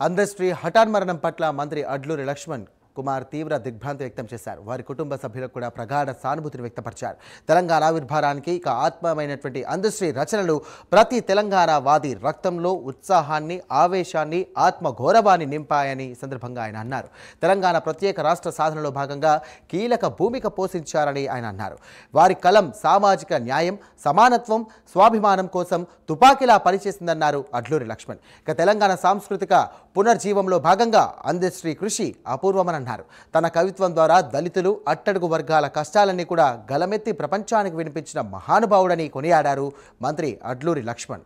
అందశ్రీ హఠాన్మరణం పట్ల మంత్రి అడ్లూరి లక్ష్మణ్ కుమార్ తీవ్ర దిగ్భ్రాంతి వ్యక్తం చేశారు. వారి కుటుంబ సభ్యులకు కూడా ప్రగాఢ సానుభూతిని వ్యక్తపరిచారు. తెలంగాణ ఆవిర్భావానికి ఇక ఆత్మమైనటువంటి అందశ్రీ రచనలు ప్రతి తెలంగాణ వాది రక్తంలో ఉత్సాహాన్ని, ఆవేశాన్ని, ఆత్మగౌరవాన్ని నింపాయని సందర్భంగా ఆయన అన్నారు. తెలంగాణ ప్రత్యేక రాష్ట్ర సాధనలో భాగంగా కీలక భూమిక పోషించారని ఆయన అన్నారు. వారి కలం సామాజిక న్యాయం, సమానత్వం, స్వాభిమానం కోసం తుపాకీలా పనిచేసిందన్నారు అడ్లూరి లక్ష్మణ్. ఇక తెలంగాణ సాంస్కృతిక పునర్జీవంలో భాగంగా అందశ్రీ కృషి అపూర్వమని అన్నారు. తన కవిత్వం ద్వారా దళితులు, అట్టడుగు వర్గాల కష్టాలన్నీ కూడా గలమెత్తి ప్రపంచానికి వినిపించిన మహానుభావుడని కొనియాడారు మంత్రి అడ్లూరి లక్ష్మణ్.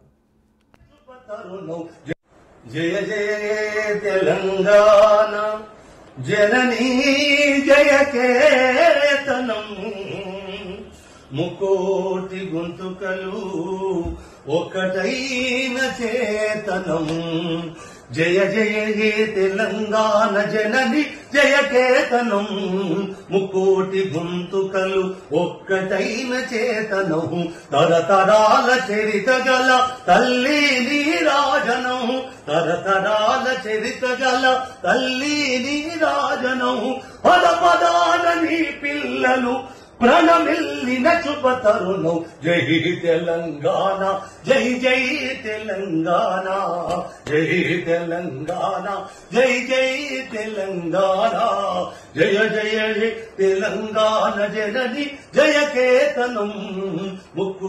జయ జయ తెలంగాణ జననీ జయ కేతనం, ముకోటి గొంతుకలు ఒకటైన చేతనం. జయ జయ హే తెలంగాణ జనని జయ కేతనం, ముకోటి గొంతుకలు ఒక్కటైన చేతనం. తరతరాల చరిత గల తల్లి నీరాజనం, తరతరాల చరిత గల తల్లి నీరాజనం. పద పదాన నీ పిల్లలు ప్రణమిల్లిన శుభతరుణం. జై తెలంగాణ, జై జై తెలంగాణ, జై తెలంగాణ, జై జై తెలంగాణ. జయ జయ తెలంగాణ జనని జయ కేతనం.